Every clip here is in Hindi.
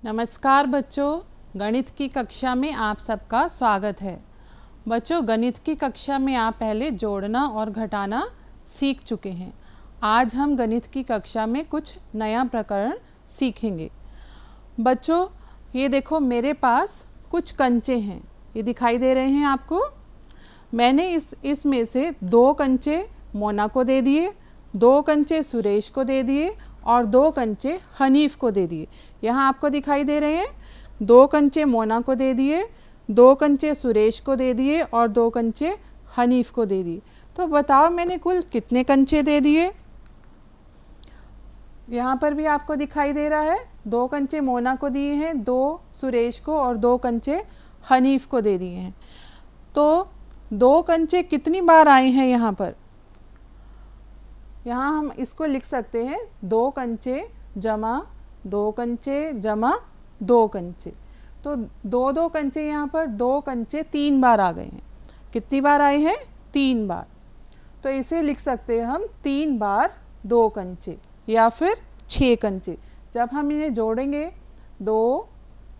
नमस्कार बच्चों, गणित की कक्षा में आप सबका स्वागत है। बच्चों, गणित की कक्षा में आप पहले जोड़ना और घटाना सीख चुके हैं। आज हम गणित की कक्षा में कुछ नया प्रकरण सीखेंगे। बच्चों, ये देखो मेरे पास कुछ कंचे हैं, ये दिखाई दे रहे हैं आपको। मैंने इसमें से 2 कंचे मोना को दे दिए, 2 कंचे सुरेश को दे दिए और 2 कंचे हनीफ को दे दिए। यहाँ आपको दिखाई दे रहे हैं, 2 कंचे मोना को दे दिए, 2 कंचे सुरेश को दे दिए और 2 कंचे हनीफ को दे दिए। तो बताओ मैंने कुल कितने कंचे दे दिए। यहाँ पर भी आपको दिखाई दे रहा है, 2 कंचे मोना को दिए हैं, 2 सुरेश को और 2 कंचे हनीफ को दे दिए हैं। तो 2 कंचे कितनी बार आए हैं यहाँ पर? यहाँ हम इसको लिख सकते हैं 2 कंचे जमा 2 कंचे जमा 2 कंचे। तो 2 कंचे यहाँ पर 2 कंचे 3 बार आ गए हैं। कितनी बार आए हैं? 3 बार। तो इसे लिख सकते हैं हम 3 बार 2 कंचे या फिर 6 कंचे। जब हम इन्हें जोड़ेंगे 2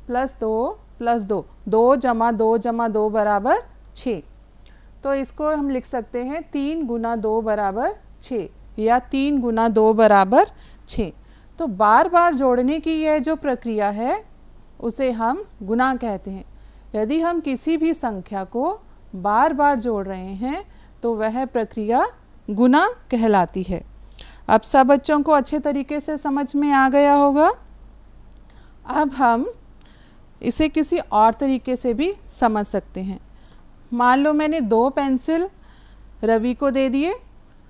+ 2 + 2, 2 जमा 2 जमा 2 बराबर 6। तो इसको हम लिख सकते हैं 3 × 2 बराबर 6 या 3 × 2 बराबर 6। तो बार बार जोड़ने की यह जो प्रक्रिया है उसे हम गुणा कहते हैं। यदि हम किसी भी संख्या को बार बार जोड़ रहे हैं तो वह प्रक्रिया गुणा कहलाती है। अब सब बच्चों को अच्छे तरीके से समझ में आ गया होगा। अब हम इसे किसी और तरीके से भी समझ सकते हैं। मान लो मैंने 2 पेंसिल रवि को दे दिए,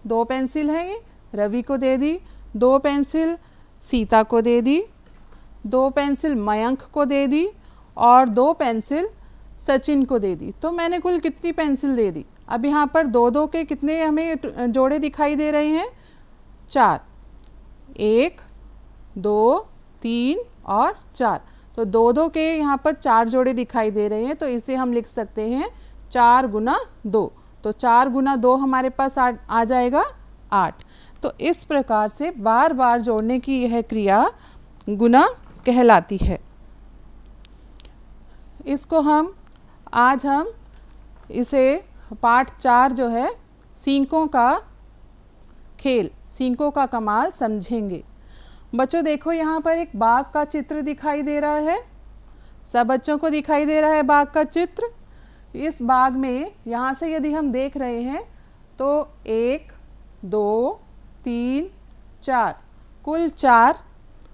2 पेंसिल हैं ये, रवि को दे दी, 2 पेंसिल सीता को दे दी, 2 पेंसिल मयंक को दे दी और 2 पेंसिल सचिन को दे दी। तो मैंने कुल कितनी पेंसिल दे दी? अब यहाँ पर 2-2 के कितने हमें जोड़े दिखाई दे रहे हैं? 4। 1 2 3 और 4। तो 2-2 के यहाँ पर 4 जोड़े दिखाई दे रहे हैं। तो इसे हम लिख सकते हैं 4 × 2। तो 4 × 2 हमारे पास आ जाएगा 8। तो इस प्रकार से बार बार जोड़ने की यह क्रिया गुणा कहलाती है। इसको आज हम इसे पाठ 4 जो है सींकों का खेल, सींकों का कमाल समझेंगे। बच्चों देखो यहाँ पर एक बाघ का चित्र दिखाई दे रहा है। सब बच्चों को दिखाई दे रहा है बाघ का चित्र। इस बाग में यहाँ से यदि हम देख रहे हैं तो 1 2 3 4 कुल 4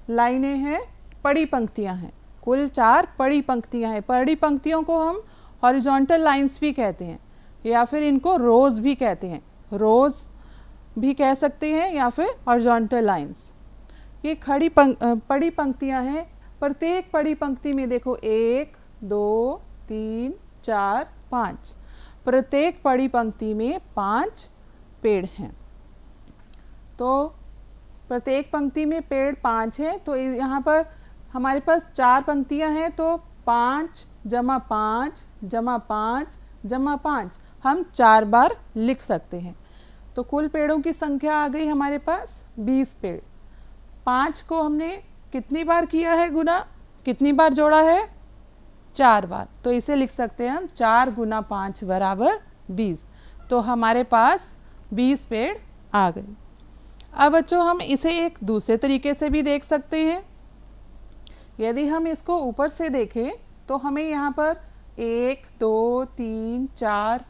लाइनें हैं, पड़ी पंक्तियाँ हैं। कुल 4 पड़ी पंक्तियाँ हैं। पड़ी पंक्तियों को हम हॉरिजॉन्टल लाइंस भी कहते हैं या फिर इनको रोज़ भी कहते हैं। रोज़ भी कह सकते हैं या फिर हॉरिजॉन्टल लाइंस। ये पड़ी पंक्तियाँ हैं। प्रत्येक पड़ी पंक्ति में देखो 1 2 3 4 5। प्रत्येक पड़ी पंक्ति में 5 पेड़ हैं। तो प्रत्येक पंक्ति में पेड़ 5 हैं। तो यहाँ पर हमारे पास 4 पंक्तियाँ हैं। तो 5 + 5 + 5 + 5 हम 4 बार लिख सकते हैं। तो कुल पेड़ों की संख्या आ गई हमारे पास 20 पेड़। 5 को हमने कितनी बार किया है गुणा? कितनी बार जोड़ा है? 4 बार। तो इसे लिख सकते हैं हम 4 × 5 बराबर 20। तो हमारे पास 20 पेड़ आ गए। अब बच्चों हम इसे एक दूसरे तरीके से भी देख सकते हैं। यदि हम इसको ऊपर से देखें तो हमें यहाँ पर 1 2 3 4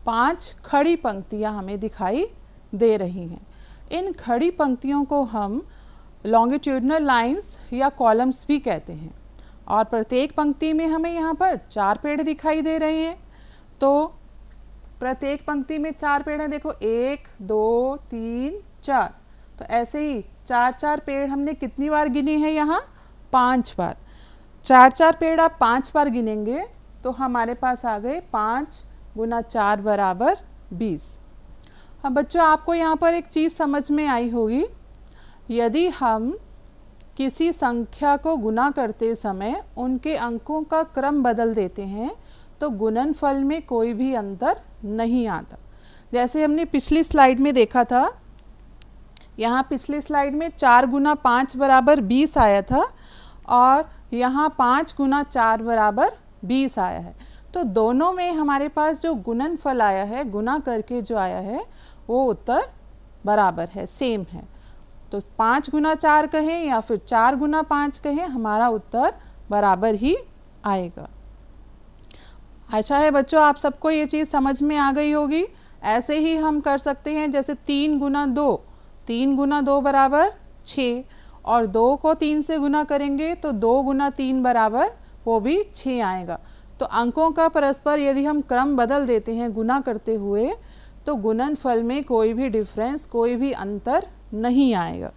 5 खड़ी पंक्तियाँ हमें दिखाई दे रही हैं। इन खड़ी पंक्तियों को हम लॉन्गिट्यूडनल लाइंस या कॉलम्स भी कहते हैं। और प्रत्येक पंक्ति में हमें यहाँ पर 4 पेड़ दिखाई दे रहे हैं। तो प्रत्येक पंक्ति में 4 पेड़ हैं। देखो 1 2 3 4। तो ऐसे ही 4 पेड़ हमने कितनी बार गिने हैं? यहाँ 5 बार। 4 पेड़ आप 5 बार गिनेंगे तो हमारे पास आ गए 5 × 4 बराबर 20। अब बच्चों आपको यहाँ पर एक चीज़ समझ में आई होगी। यदि हम किसी संख्या को गुणा करते समय उनके अंकों का क्रम बदल देते हैं तो गुणनफल में कोई भी अंतर नहीं आता। जैसे हमने पिछली स्लाइड में देखा था, यहाँ पिछली स्लाइड में 4 × 5 बराबर 20 आया था और यहाँ 5 गुना 4 बराबर 20 आया है। तो दोनों में हमारे पास जो गुणनफल आया है, गुना करके जो आया है, वो उत्तर बराबर है, सेम है। तो 5 गुना 4 कहें या फिर 4 गुना 5 कहें, हमारा उत्तर बराबर ही आएगा। अच्छा है बच्चों, आप सबको ये चीज़ समझ में आ गई होगी। ऐसे ही हम कर सकते हैं, जैसे 3 गुना 2, 3 गुना 2 बराबर 6, और 2 को 3 से गुना करेंगे तो 2 गुना 3 बराबर वो भी 6 आएगा। तो अंकों का परस्पर यदि हम क्रम बदल देते हैं गुना करते हुए, तो गुणनफल में कोई भी डिफरेंस, कोई भी अंतर नहीं आएगा।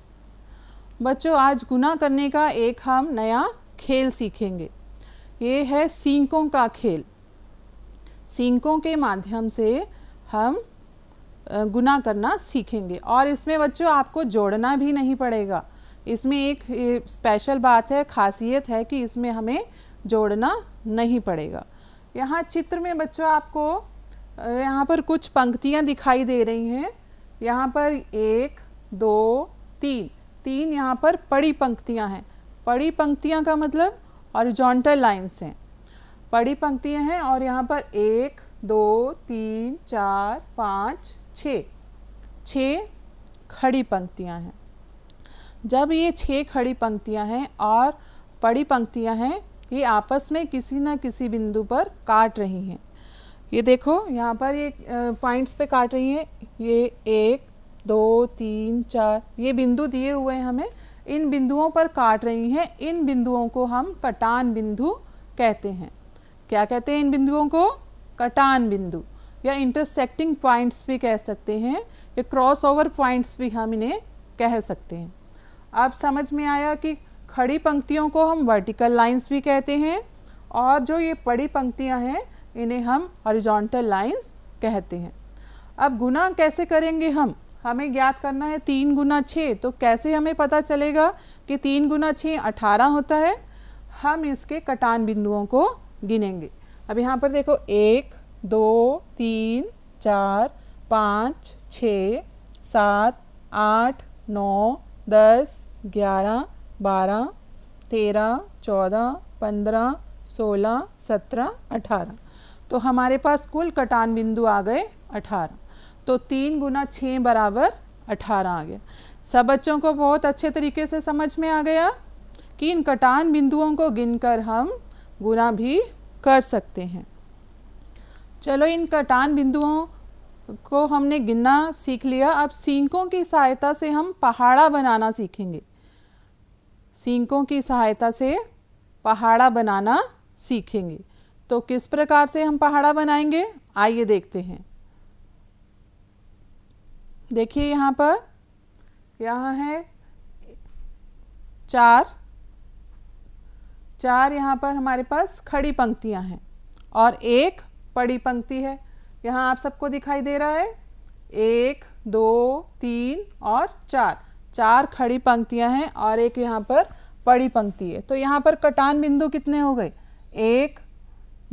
बच्चों, आज गुना करने का एक हम नया खेल सीखेंगे। ये है सींकों का खेल। सींकों के माध्यम से हम गुना करना सीखेंगे, और इसमें बच्चों आपको जोड़ना भी नहीं पड़ेगा। इसमें एक स्पेशल बात है, खासियत है कि इसमें हमें जोड़ना नहीं पड़ेगा। यहाँ चित्र में बच्चों आपको यहाँ पर कुछ पंक्तियाँ दिखाई दे रही हैं। यहाँ पर 1 2 3, 3 यहाँ पर पड़ी पंक्तियाँ हैं। पड़ी पंक्तियाँ का मतलब हॉरिजॉन्टल लाइन्स हैं, पड़ी पंक्तियाँ हैं। और यहाँ पर 1 2 3 4 5 6, 6 खड़ी पंक्तियाँ हैं। जब ये 6 खड़ी पंक्तियाँ हैं और पड़ी पंक्तियाँ हैं, ये आपस में किसी न किसी बिंदु पर काट रही हैं। ये देखो यहाँ पर ये पॉइंट्स पे काट रही हैं। ये 1 2 3 4 ये बिंदु दिए हुए हैं हमें, इन बिंदुओं पर काट रही हैं। इन बिंदुओं को हम कटान बिंदु कहते हैं। क्या कहते हैं इन बिंदुओं को? कटान बिंदु, या इंटरसेक्टिंग पॉइंट्स भी कह सकते हैं, या क्रॉस ओवर पॉइंट्स भी हम इन्हें कह सकते हैं। अब समझ में आया कि खड़ी पंक्तियों को हम वर्टिकल लाइंस भी कहते हैं, और जो ये पड़ी पंक्तियां हैं इन्हें हम हॉरिजॉन्टल लाइंस कहते हैं। अब गुना कैसे करेंगे हमें ज्ञात करना है 3 गुना 6। तो कैसे हमें पता चलेगा कि 3 गुना 6 18 होता है? हम इसके कटान बिंदुओं को गिनेंगे। अब यहाँ पर देखो 1 2 3 4 5 6 7 8 9 10 11 12 13 14 15 16 17 18। तो हमारे पास कुल कटान बिंदु आ गए 18। तो 3 गुना 6 बराबर 18 आ गया। सब बच्चों को बहुत अच्छे तरीके से समझ में आ गया कि इन कटान बिंदुओं को गिनकर हम गुना भी कर सकते हैं। चलो, इन कटान बिंदुओं को हमने गिनना सीख लिया। अब सींकों की सहायता से हम पहाड़ा बनाना सीखेंगे। सींकों की सहायता से पहाड़ा बनाना सीखेंगे। तो किस प्रकार से हम पहाड़ा बनाएंगे, आइए देखते हैं। देखिए यहाँ पर, यहाँ है 4 यहाँ पर हमारे पास खड़ी पंक्तियाँ हैं और एक पड़ी पंक्ति है। यहाँ आप सबको दिखाई दे रहा है 1 2 3 और 4 खड़ी पंक्तियाँ हैं और एक यहाँ पर पड़ी पंक्ति है। तो यहाँ पर कटान बिंदु कितने हो गए? 1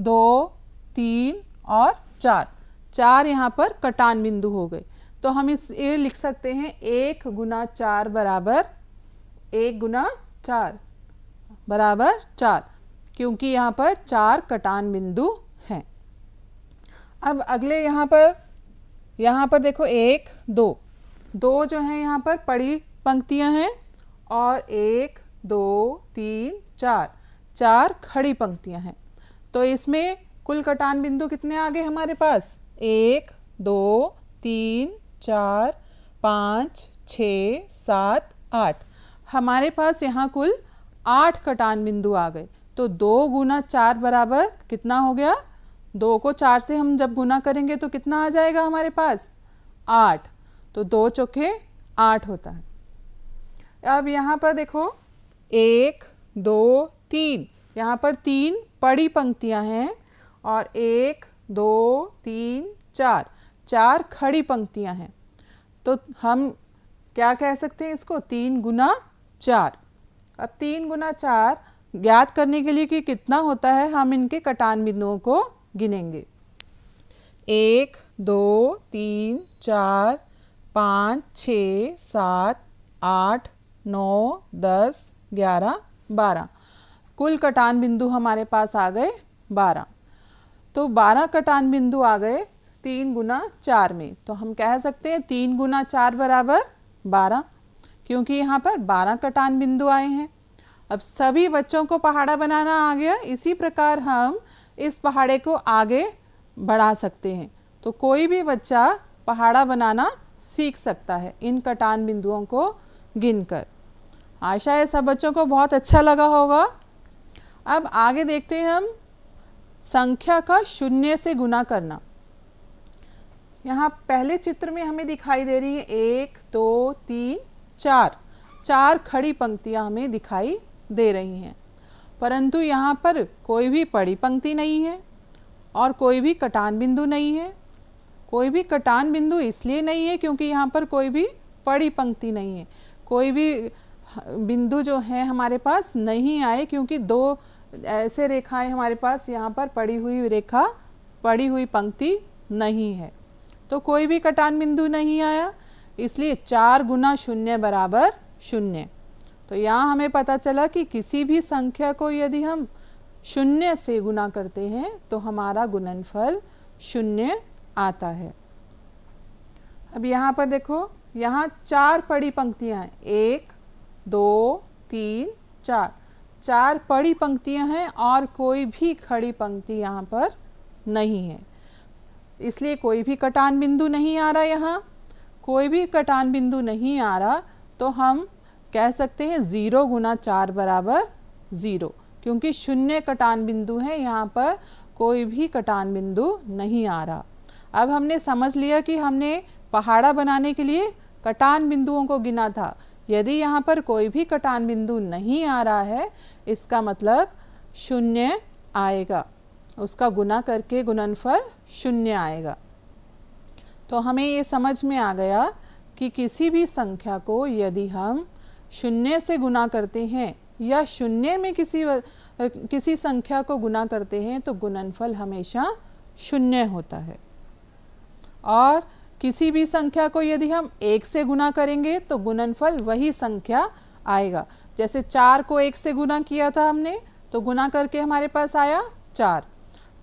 2 3 और 4 यहाँ पर कटान बिंदु हो गए। तो हम ये लिख सकते हैं 1 गुना 4 बराबर 1 गुना 4 बराबर 4, क्योंकि यहाँ पर 4 कटान बिंदु हैं। अब अगले यहाँ पर देखो 1 2 जो है यहाँ पर पड़ी पंक्तियाँ हैं और 1 2 3 4 खड़ी पंक्तियाँ हैं। तो इसमें कुल कटान बिंदु कितने आ गए हमारे पास? 1 2 3 4 5 6 7 8। हमारे पास यहाँ कुल 8 कटान बिंदु आ गए। तो 2 गुना 4 बराबर कितना हो गया? 2 को 4 से हम जब गुना करेंगे तो कितना आ जाएगा हमारे पास? 8। तो 2 चौके 8 होता है। अब यहाँ पर देखो 1 2 3, यहाँ पर 3 पड़ी पंक्तियाँ हैं और 1 2 3 4 खड़ी पंक्तियाँ हैं। तो हम क्या कह सकते हैं इसको? 3 गुना 4। अब 3 गुना 4 ज्ञात करने के लिए कि कितना होता है, हम इनके कटान बिंदुओं को गिनेंगे। 1 2 3 4 5 6 7 8 9 10 11 12। कुल कटान बिंदु हमारे पास आ गए 12। तो 12 कटान बिंदु आ गए 3 गुना 4 में। तो हम कह सकते हैं 3 गुना 4 बराबर 12, क्योंकि यहाँ पर 12 कटान बिंदु आए हैं। अब सभी बच्चों को पहाड़ा बनाना आ गया। इसी प्रकार हम इस पहाड़े को आगे बढ़ा सकते हैं। तो कोई भी बच्चा पहाड़ा बनाना सीख सकता है इन कटान बिंदुओं को गिनकर। आशा है सब बच्चों को बहुत अच्छा लगा होगा। अब आगे देखते हैं हम संख्या का शून्य से गुना करना। यहाँ पहले चित्र में हमें दिखाई दे रही है 1 2 3 4, 4 खड़ी पंक्तियाँ हमें दिखाई दे रही हैं, परंतु यहाँ पर कोई भी पड़ी पंक्ति नहीं है और कोई भी कटान बिंदु नहीं है। कोई भी कटान बिंदु इसलिए नहीं है क्योंकि यहाँ पर कोई भी पड़ी पंक्ति नहीं है। कोई भी बिंदु जो है हमारे पास नहीं आए, क्योंकि 2 ऐसे रेखाएं हमारे पास यहाँ पर पड़ी हुई रेखा, पड़ी हुई पंक्ति नहीं है। तो कोई भी कटान बिंदु नहीं आया, इसलिए 4 गुना 0 बराबर 0। तो यहाँ हमें पता चला कि किसी भी संख्या को यदि हम 0 से गुना करते हैं तो हमारा गुणनफल 0 आता है। अब यहाँ पर देखो, यहाँ 4 पड़ी पंक्तियाँ हैं, 1 2 3 4, 4 पड़ी पंक्तियाँ हैं और कोई भी खड़ी पंक्ति यहाँ पर नहीं है, इसलिए कोई भी कटान बिंदु नहीं आ रहा। यहाँ कोई भी कटान बिंदु नहीं आ रहा तो हम कह सकते हैं 0 गुना 4 बराबर 0, क्योंकि 0 कटान बिंदु है, यहाँ पर कोई भी कटान बिंदु नहीं आ रहा। अब हमने समझ लिया कि हमने पहाड़ा बनाने के लिए कटान बिंदुओं को गिना था। यदि यहाँ पर कोई भी कटान बिंदु नहीं आ रहा है, इसका मतलब 0 आएगा, उसका गुना करके गुणनफल 0 आएगा। तो हमें ये समझ में आ गया कि किसी भी संख्या को यदि हम 0 से गुना करते हैं या 0 में किसी संख्या को गुना करते हैं तो गुणनफल हमेशा 0 होता है। और किसी भी संख्या को यदि हम 1 से गुना करेंगे तो गुणनफल वही संख्या आएगा। जैसे 4 को 1 से गुना किया था हमने, तो गुना करके हमारे पास आया 4।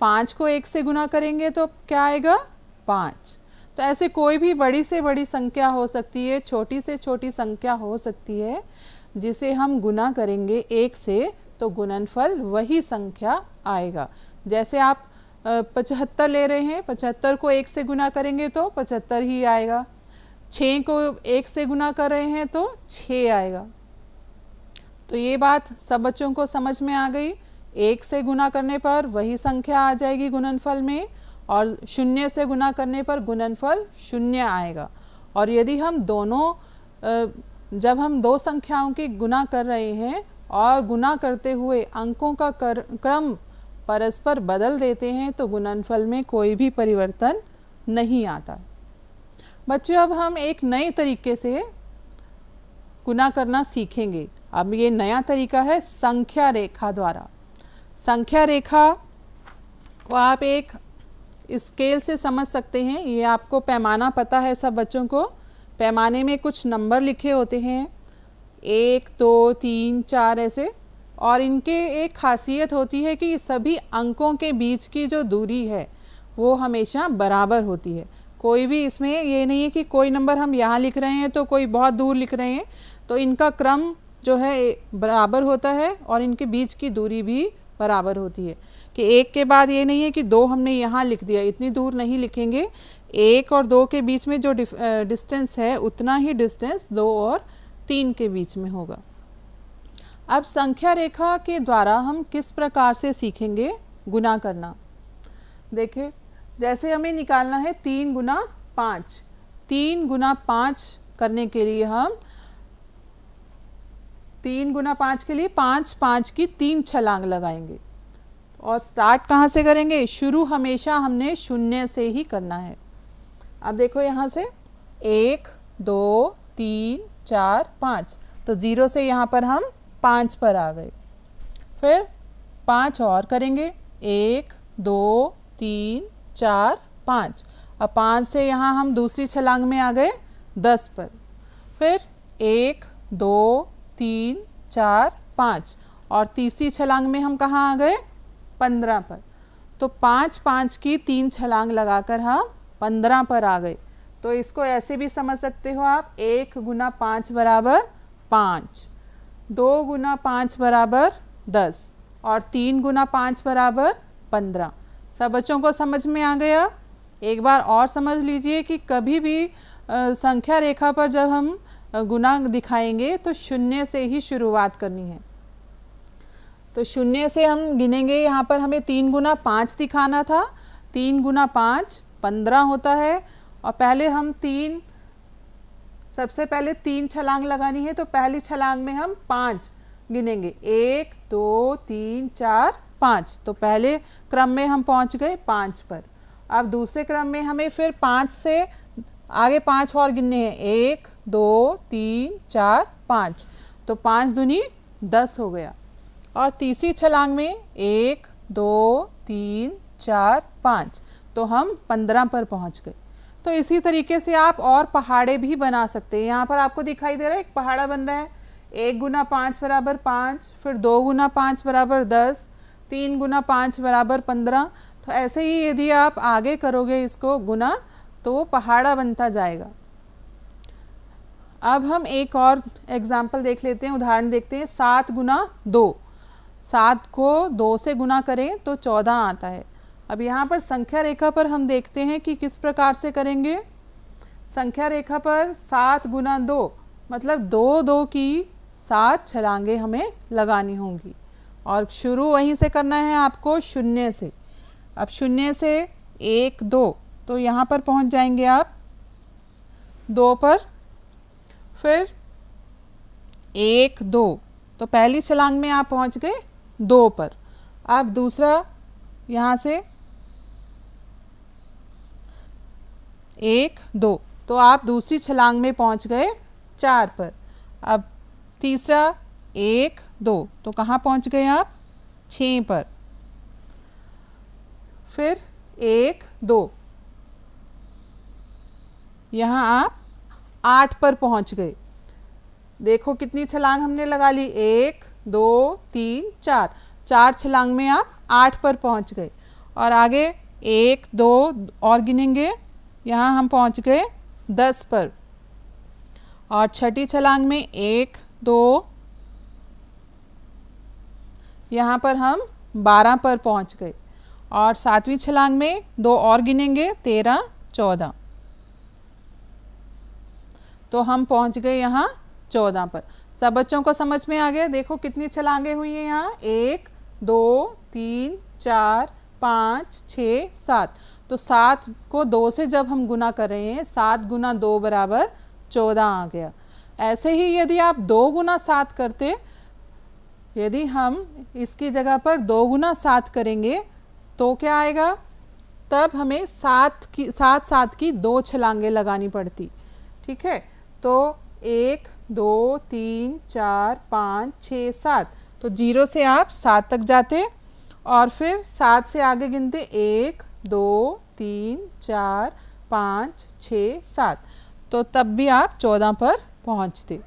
5 को 1 से गुना करेंगे तो क्या आएगा? 5। तो ऐसे कोई भी बड़ी से बड़ी संख्या हो सकती है, छोटी से छोटी संख्या हो सकती है, जिसे हम गुना करेंगे 1 से तो गुणनफल वही संख्या आएगा। जैसे आप 75 ले रहे हैं, 75 को 1 से गुना करेंगे तो 75 ही आएगा। 6 को 1 से गुना कर रहे हैं तो 6 आएगा। तो ये बात सब बच्चों को समझ में आ गई। 1 से गुना करने पर वही संख्या आ जाएगी गुणनफल में, और 0 से गुना करने पर गुणनफल 0 आएगा। और यदि हम दोनों जब हम 2 संख्याओं की गुना कर रहे हैं और गुना करते हुए अंकों का क्रम परस्पर बदल देते हैं तो गुणनफल में कोई भी परिवर्तन नहीं आता। बच्चों, अब हम एक नए तरीके से गुना करना सीखेंगे। अब ये नया तरीका है संख्या रेखा द्वारा। संख्या रेखा को आप एक स्केल से समझ सकते हैं। ये आपको पैमाना पता है सब बच्चों को। पैमाने में कुछ नंबर लिखे होते हैं, 1 2 3 4 ऐसे, और इनके एक खासियत होती है कि सभी अंकों के बीच की जो दूरी है वो हमेशा बराबर होती है। कोई भी इसमें ये नहीं है कि कोई नंबर हम यहाँ लिख रहे हैं तो कोई बहुत दूर लिख रहे हैं, तो इनका क्रम जो है बराबर होता है और इनके बीच की दूरी भी बराबर होती है। कि 1 के बाद ये नहीं है कि 2 हमने यहाँ लिख दिया, इतनी दूर नहीं लिखेंगे। 1 और 2 के बीच में जो डिस्टेंस है उतना ही डिस्टेंस 2 और 3 के बीच में होगा। अब संख्या रेखा के द्वारा हम किस प्रकार से सीखेंगे गुना करना। देखिए, जैसे हमें निकालना है 3 गुना 5। 3 गुना 5 करने के लिए हम 3 गुना 5 के लिए 5 5 की 3 छलांग लगाएंगे। और स्टार्ट कहाँ से करेंगे? शुरू हमेशा हमने 0 से ही करना है। अब देखो यहाँ से 1 2 3 4 5, तो 0 से यहाँ पर हम 5 पर आ गए। फिर 5 और करेंगे, 1 2 3 4 5। अब 5 से यहाँ हम दूसरी छलांग में आ गए 10 पर। फिर 1 2 3 4 5, और तीसरी छलांग में हम कहाँ आ गए? 15 पर। तो 5 5 की 3 छलांग लगाकर हम 15 पर आ गए। तो इसको ऐसे भी समझ सकते हो आप, 1 गुना 5 बराबर 5, 2 गुना 5 बराबर 10 और 3 गुना 5 बराबर 15। सब बच्चों को समझ में आ गया? एक बार और समझ लीजिए कि कभी भी संख्या रेखा पर जब हम गुना दिखाएंगे तो शून्य से ही शुरुआत करनी है। तो शून्य से हम गिनेंगे। यहाँ पर हमें 3 गुना 5 दिखाना था। 3 गुना 5 15 होता है। और पहले हम सबसे पहले 3 छलांग लगानी है। तो पहली छलांग में हम 5 गिनेंगे, 1 2 3 4 5। तो पहले क्रम में हम पहुँच गए 5 पर। अब दूसरे क्रम में हमें फिर 5 से आगे 5 और गिनने हैं, 1 2 3 4 5। तो 5 दूनी 10 हो गया। और तीसरी छलांग में 1 2 3 4 5। तो हम 15 पर पहुंच गए। तो इसी तरीके से आप और पहाड़े भी बना सकते हैं। यहाँ पर आपको दिखाई दे रहा है एक पहाड़ा बन रहा है। 1 गुना 5 बराबर 5, फिर 2 गुना 5 बराबर 10, 3 गुना 5 बराबर 15। तो ऐसे ही यदि आप आगे करोगे इसको गुना तो वो पहाड़ा बनता जाएगा। अब हम एक और एग्जाम्पल देख लेते हैं, उदाहरण देखते हैं। 7 गुना 2, 7 को 2 से गुना करें तो 14 आता है। अब यहाँ पर संख्या रेखा पर हम देखते हैं कि किस प्रकार से करेंगे। संख्या रेखा पर 7 गुना 2 मतलब 2 2 की 7 छलांगे हमें लगानी होंगी और शुरू वहीं से करना है आपको, शून्य से। अब शून्य से 1 2 तो यहाँ पर पहुँच जाएंगे आप 2 पर, फिर 1 2 तो पहली छलांग में आप पहुँच गए 2 पर। अब दूसरा यहाँ से 1 2 तो आप दूसरी छलांग में पहुँच गए 4 पर। अब तीसरा 1 2 तो कहाँ पहुँच गए आप? 6 पर। फिर 1 2 यहाँ आप 8 पर पहुँच गए। देखो कितनी छलांग हमने लगा ली, 1 2 3 4, 4 छलांग में आप 8 पर पहुँच गए। और आगे 1 2 और गिनेंगे, यहाँ हम पहुँच गए 10 पर। और छठी छलांग में 1 2 यहाँ पर हम 12 पर पहुँच गए। और सातवीं छलांग में 2 और गिनेंगे, 13 14 तो हम पहुँच गए यहाँ 14 पर। सब बच्चों को समझ में आ गया? देखो कितनी छलांगें हुई हैं यहाँ, 1 2 3 4 5 6 7। तो 7 को 2 से जब हम गुना कर रहे हैं, 7 गुना 2 बराबर 14 आ गया। ऐसे ही यदि आप 2 गुना 7 करते, यदि हम इसकी जगह पर 2 गुना 7 करेंगे तो क्या आएगा? तब हमें 7 की 2 छलांगें लगानी पड़ती। ठीक है, तो 1 2 3 4 5 6 7 तो 0 से आप 7 तक जाते और फिर 7 से आगे गिनते, 1 2 3 4 5 6 7 तो तब भी आप 14 पर पहुंचते।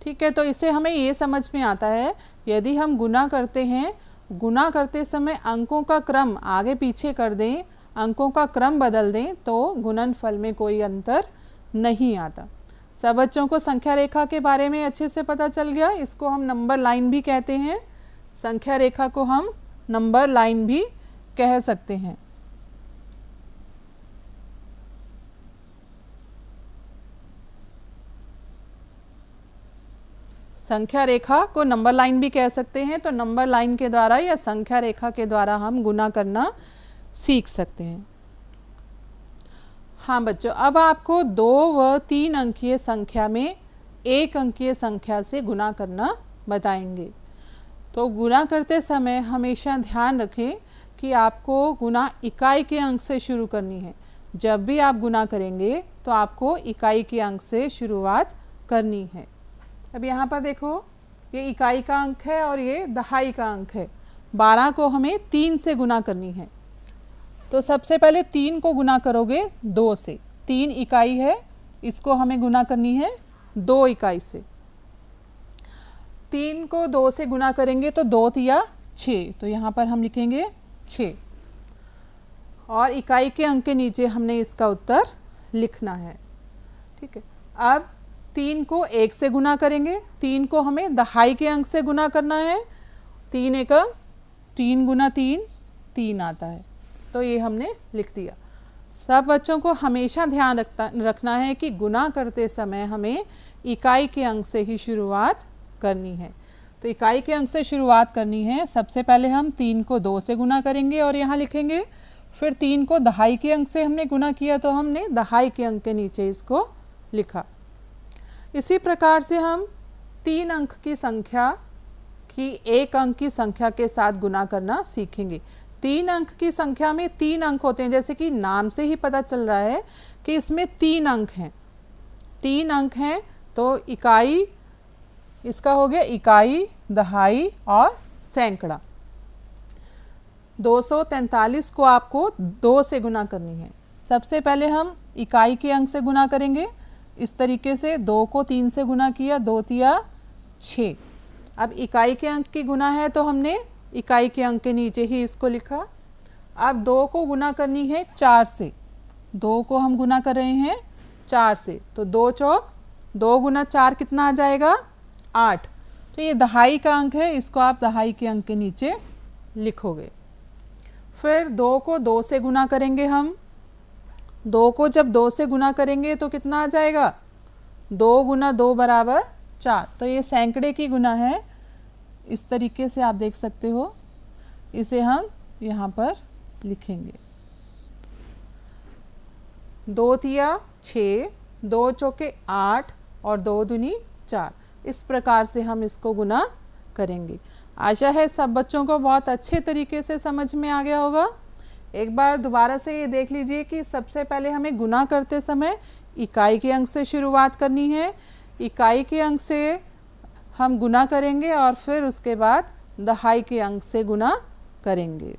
ठीक है, तो इससे हमें ये समझ में आता है यदि हम गुना करते हैं, गुना करते समय अंकों का क्रम आगे पीछे कर दें, अंकों का क्रम बदल दें तो गुणनफल में कोई अंतर नहीं आता। सब बच्चों को संख्या रेखा के बारे में अच्छे से पता चल गया। इसको हम नंबर लाइन भी कहते हैं। संख्या रेखा को हम नंबर लाइन भी कह सकते हैं। संख्या रेखा को नंबर लाइन भी कह सकते हैं। तो नंबर लाइन के द्वारा या संख्या रेखा के द्वारा हम गुना करना सीख सकते हैं। हाँ बच्चों, अब आपको 2 व 3 अंकीय संख्या में 1 अंकीय संख्या से गुना करना बताएंगे। तो गुना करते समय हमेशा ध्यान रखें कि आपको गुना इकाई के अंक से शुरू करनी है। जब भी आप गुना करेंगे तो आपको इकाई के अंक से शुरुआत करनी है। अब यहाँ पर देखो, ये इकाई का अंक है और ये दहाई का अंक है। 12 को हमें 3 से गुना करनी है। तो सबसे पहले 3 को गुना करोगे 2 से। 3 इकाई है, इसको हमें गुना करनी है 2 इकाई से। 3 को 2 से गुना करेंगे तो 2 तिया 6, तो यहाँ पर हम लिखेंगे 6 और इकाई के अंक के नीचे हमने इसका उत्तर लिखना है। ठीक है, अब 3 को 1 से गुना करेंगे, 3 को हमें दहाई के अंक से गुना करना है। 3 एकम 3 गुना 3 3 आता है, तो ये हमने लिख दिया। सब बच्चों को हमेशा ध्यान रखना है कि गुना करते समय हमें इकाई के अंक से ही शुरुआत करनी है। तो इकाई के अंक से शुरुआत करनी है। सबसे पहले हम 3 को 2 से गुना करेंगे और यहाँ लिखेंगे, फिर 3 को दहाई के अंक से हमने गुना किया तो हमने दहाई के अंक के नीचे इसको लिखा। इसी प्रकार से हम 3 अंक की संख्या की 1 अंक की संख्या के साथ गुना करना सीखेंगे। 3 अंक की संख्या में 3 अंक होते हैं, जैसे कि नाम से ही पता चल रहा है कि इसमें 3 अंक हैं। 3 अंक हैं तो इकाई, इसका हो गया इकाई, दहाई और सैकड़ा। 243 को आपको 2 से गुना करनी है। सबसे पहले हम इकाई के अंक से गुना करेंगे, इस तरीके से 2 को 3 से गुना किया, 2 तिया 6। अब इकाई के अंक की गुना है तो हमने इकाई के अंक के नीचे ही इसको लिखा। अब 2 को गुना करनी है 4 से, 2 को हम गुना कर रहे हैं 4 से, तो 2 चौक 2 गुना 4 कितना आ जाएगा 8। तो ये दहाई का अंक है, इसको आप दहाई के अंक के नीचे लिखोगे। फिर 2 को 2 से गुना करेंगे हम, 2 को जब 2 से गुना करेंगे तो कितना आ जाएगा 2 गुना 2 बराबर 4। तो ये सैकड़े की गुना है, इस तरीके से आप देख सकते हो। इसे हम यहाँ पर लिखेंगे। 2 तिया 6, 2 चौके 8 और 2 दूनी 4। इस प्रकार से हम इसको गुना करेंगे। आशा है सब बच्चों को बहुत अच्छे तरीके से समझ में आ गया होगा। एक बार दोबारा से ये देख लीजिए कि सबसे पहले हमें गुना करते समय इकाई के अंक से शुरुआत करनी है। इकाई के अंक से हम गुना करेंगे और फिर उसके बाद दहाई के अंक से गुना करेंगे।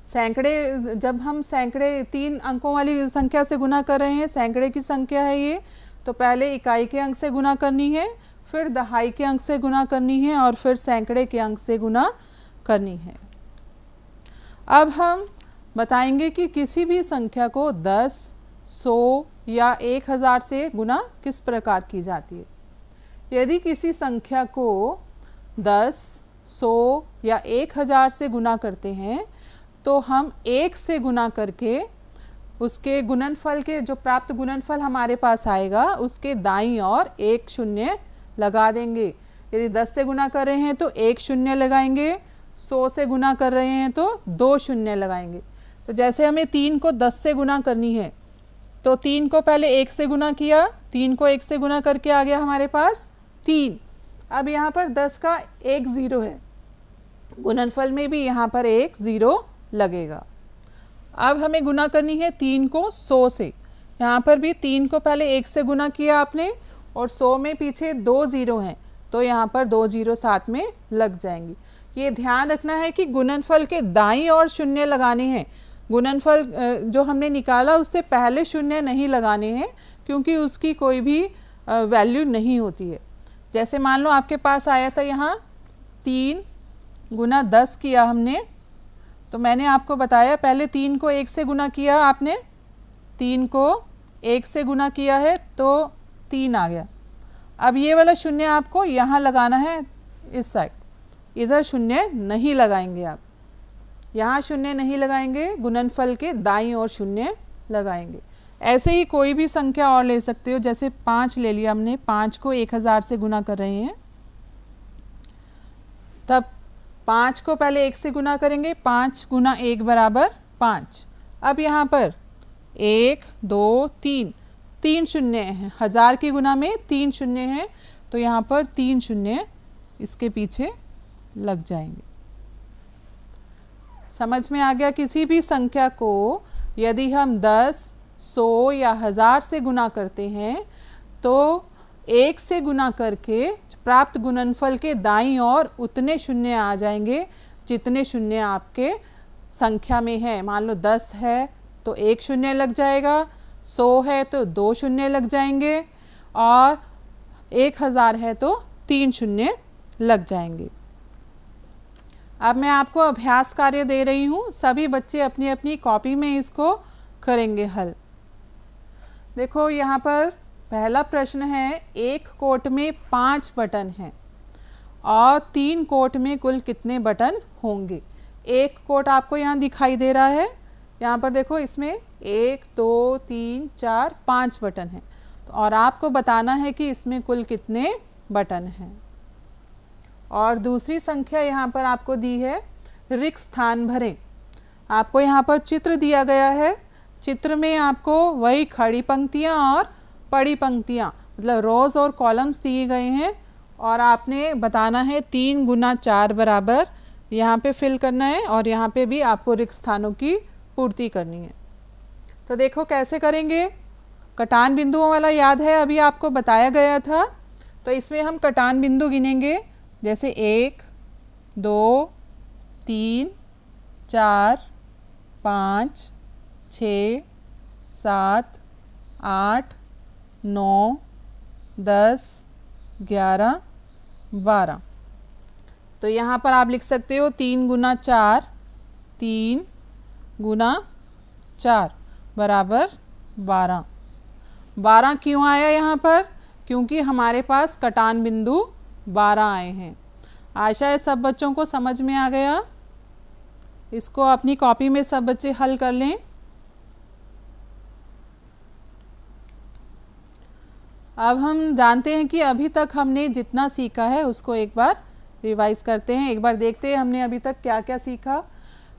सैकड़े, जब हम सैकड़े 3 अंकों वाली संख्या से गुना कर रहे हैं, सैकड़े की संख्या है ये, तो पहले इकाई के अंक से गुना करनी है, फिर दहाई के अंक से गुना करनी है और फिर सैकड़े के अंक से गुना करनी है। अब हम बताएंगे कि किसी भी संख्या को 10, 100 या 1000 से गुना किस प्रकार की जाती है। यदि किसी संख्या को 10, 100 या 1000 से गुना करते हैं तो हम 1 से गुना करके उसके गुणनफल के, जो प्राप्त गुणनफल हमारे पास आएगा, उसके दाईं ओर 1 शून्य लगा देंगे। यदि 10 से गुना कर रहे हैं तो 1 शून्य लगाएंगे, 100 से गुना कर रहे हैं तो 2 शून्य लगाएंगे। तो जैसे हमें 3 को 10 से गुना करनी है तो 3 को पहले 1 से गुना किया, 3 को 1 से गुना करके आ गया हमारे पास 3। अब यहाँ पर 10 का 1 0 है, गुणनफल में भी यहाँ पर 1 0 लगेगा। अब हमें गुना करनी है 3 को 100 से। यहाँ पर भी 3 को पहले 1 से गुना किया आपने और 100 में पीछे 2 0 हैं, तो यहाँ पर 2 0 साथ में लग जाएंगी। ये ध्यान रखना है कि गुणनफल के दाईं ओर शून्य लगाने हैं। गुणनफल जो हमने निकाला उससे पहले शून्य नहीं लगाने हैं, क्योंकि उसकी कोई भी वैल्यू नहीं होती है। जैसे मान लो आपके पास आया था यहाँ 3 गुना 10 किया हमने, तो मैंने आपको बताया पहले 3 को 1 से गुना किया आपने, 3 को 1 से गुना किया है तो 3 आ गया। अब ये वाला शून्य आपको यहाँ लगाना है, इस साइड, इधर शून्य नहीं लगाएंगे आप, यहाँ शून्य नहीं लगाएंगे, गुणनफल के दाईं ओर शून्य लगाएंगे। ऐसे ही कोई भी संख्या और ले सकते हो, जैसे 5 ले लिया हमने, 5 को 1000 से गुना कर रहे हैं, तब 5 को पहले 1 से गुना करेंगे, 5 गुना 1 बराबर 5। अब यहाँ पर 1 2 3 3 शून्य हैं, 1000 की गुना में 3 शून्य हैं, तो यहाँ पर 3 शून्य इसके पीछे लग जाएंगे। समझ में आ गया। किसी भी संख्या को यदि हम 10, 100 या 1000 से गुना करते हैं तो 1 से गुना करके प्राप्त गुणनफल के दाईं ओर उतने शून्य आ जाएंगे जितने शून्य आपके संख्या में है। मान लो 10 है तो 1 शून्य लग जाएगा, 100 है तो 2 शून्य लग जाएंगे और 1000 है तो 3 शून्य लग जाएंगे। अब मैं आपको अभ्यास कार्य दे रही हूँ, सभी बच्चे अपनी अपनी कॉपी में इसको करेंगे हल। देखो यहाँ पर पहला प्रश्न है, एक कोट में 5 बटन हैं और 3 कोट में कुल कितने बटन होंगे। एक कोट आपको यहाँ दिखाई दे रहा है, यहाँ पर देखो इसमें 1 2 3 4 5 बटन हैं, तो और आपको बताना है कि इसमें कुल कितने बटन हैं। और दूसरी संख्या यहाँ पर आपको दी है, रिक्त स्थान भरें। आपको यहाँ पर चित्र दिया गया है, चित्र में आपको वही खड़ी पंक्तियाँ और पड़ी पंक्तियाँ मतलब रोज़ और कॉलम्स दिए गए हैं और आपने बताना है 3 गुना 4 बराबर यहाँ पे फिल करना है और यहाँ पे भी आपको रिक्त स्थानों की पूर्ति करनी है। तो देखो कैसे करेंगे। कटान बिंदुओं वाला याद है, अभी आपको बताया गया था, तो इसमें हम कटान बिंदु गिनेंगे, जैसे 1 2 3 4 5 6 7 8 9 10 11 12। तो यहाँ पर आप लिख सकते हो 3 गुना 4 3 गुना 4 बराबर 12। 12 क्यों आया यहाँ पर? क्योंकि हमारे पास कटान बिंदु 12 आए हैं। आशा है सब बच्चों को समझ में आ गया। इसको अपनी कॉपी में सब बच्चे हल कर लें। अब हम जानते हैं कि अभी तक हमने जितना सीखा है उसको एक बार रिवाइज करते हैं, एक बार देखते हैं हमने अभी तक क्या क्या सीखा।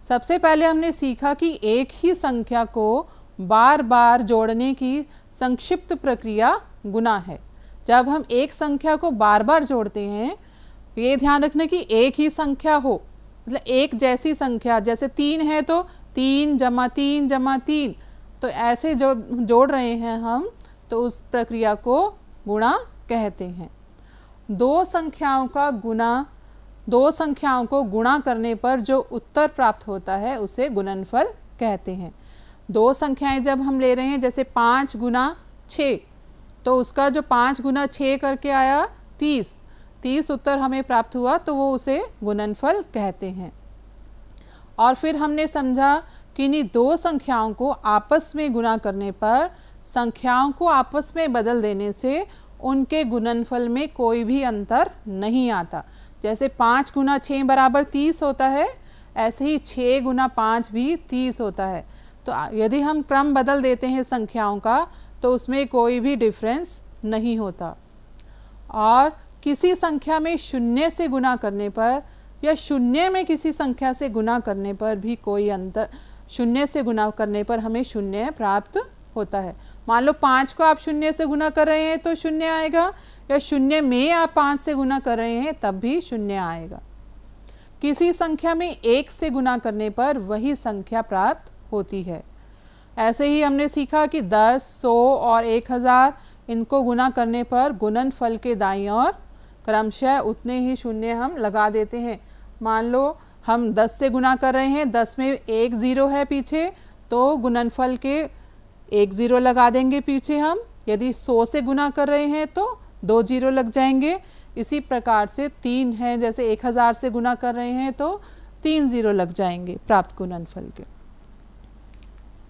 सबसे पहले हमने सीखा कि एक ही संख्या को बार बार जोड़ने की संक्षिप्त प्रक्रिया गुणा है। जब हम एक संख्या को बार बार जोड़ते हैं, ये ध्यान रखना कि एक ही संख्या हो, मतलब एक जैसी संख्या, जैसे 3 है तो 3 जमा 3 जमा 3, तो ऐसे जोड़ रहे हैं हम, तो उस प्रक्रिया को गुणा कहते हैं। दो संख्याओं को गुणा करने पर जो उत्तर प्राप्त होता है उसे गुणनफल कहते हैं। दो संख्याएं जब हम ले रहे हैं, जैसे 5 गुना 6, तो उसका जो 5 गुना 6 करके आया 30 उत्तर हमें प्राप्त हुआ, तो वो उसे गुणनफल कहते हैं। और फिर हमने समझा कि इन्हीं दो संख्याओं को आपस में गुणा करने पर संख्याओं को आपस में बदल देने से उनके गुणनफल में कोई भी अंतर नहीं आता। जैसे 5 गुना 6 बराबर 30 होता है, ऐसे ही 6 गुना 5 भी 30 होता है। तो यदि हम क्रम बदल देते हैं संख्याओं का, तो उसमें कोई भी डिफरेंस नहीं होता। और किसी संख्या में शून्य से गुणा करने पर या शून्य में किसी संख्या से गुणा करने पर भी कोई अंतर, शून्य से गुणा करने पर हमें शून्य प्राप्त होता है। मान लो 5 को आप शून्य से गुणा कर रहे हैं तो शून्य आएगा, या शून्य में आप 5 से गुणा कर रहे हैं तब भी शून्य आएगा। किसी संख्या में 1 से गुणा करने पर वही संख्या प्राप्त होती है। ऐसे ही हमने सीखा कि 10, 100 और 1000 इनको गुणा करने पर गुणनफल के दाईं ओर क्रमशः उतने ही शून्य हम लगा देते हैं। मान लो हम 10 से गुणा कर रहे हैं, 10 में 1 0 है पीछे, तो गुणनफल के 1 0 लगा देंगे पीछे हम। यदि 100 से गुणा कर रहे हैं तो 2 0 लग जाएंगे। इसी प्रकार से 3 है, जैसे 1000 से गुणा कर रहे हैं तो 3 0 लग जाएंगे प्राप्त गुणनफल के।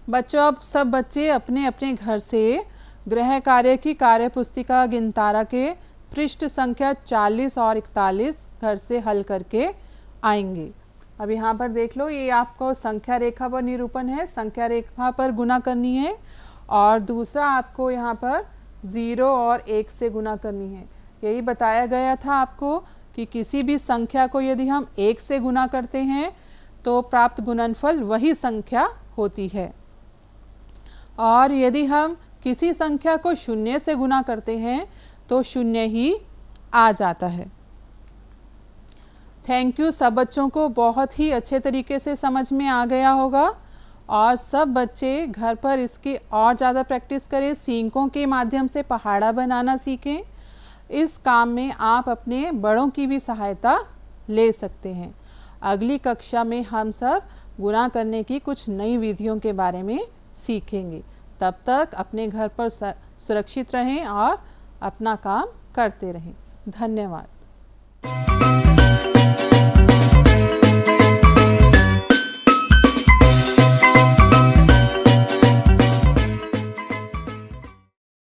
बच्चों, अब सब बच्चे अपने अपने घर से गृह कार्य की कार्य पुस्तिका गिनतारा के पृष्ठ संख्या 40 और 41 घर से हल करके आएंगे। अब यहाँ पर देख लो, ये आपको संख्या रेखा पर निरूपण है, संख्या रेखा पर गुणा करनी है, और दूसरा आपको यहाँ पर 0 और 1 से गुणा करनी है। यही बताया गया था आपको कि किसी भी संख्या को यदि हम 1 से गुणा करते हैं तो प्राप्त गुणनफल वही संख्या होती है, और यदि हम किसी संख्या को 0 से गुणा करते हैं तो 0 ही आ जाता है। Thank you. सब बच्चों को बहुत ही अच्छे तरीके से समझ में आ गया होगा, और सब बच्चे घर पर इसकी और ज़्यादा प्रैक्टिस करें, सींकों के माध्यम से पहाड़ा बनाना सीखें। इस काम में आप अपने बड़ों की भी सहायता ले सकते हैं। अगली कक्षा में हम सब गुणा करने की कुछ नई विधियों के बारे में सीखेंगे। तब तक अपने घर पर सुरक्षित रहें और अपना काम करते रहें। धन्यवाद।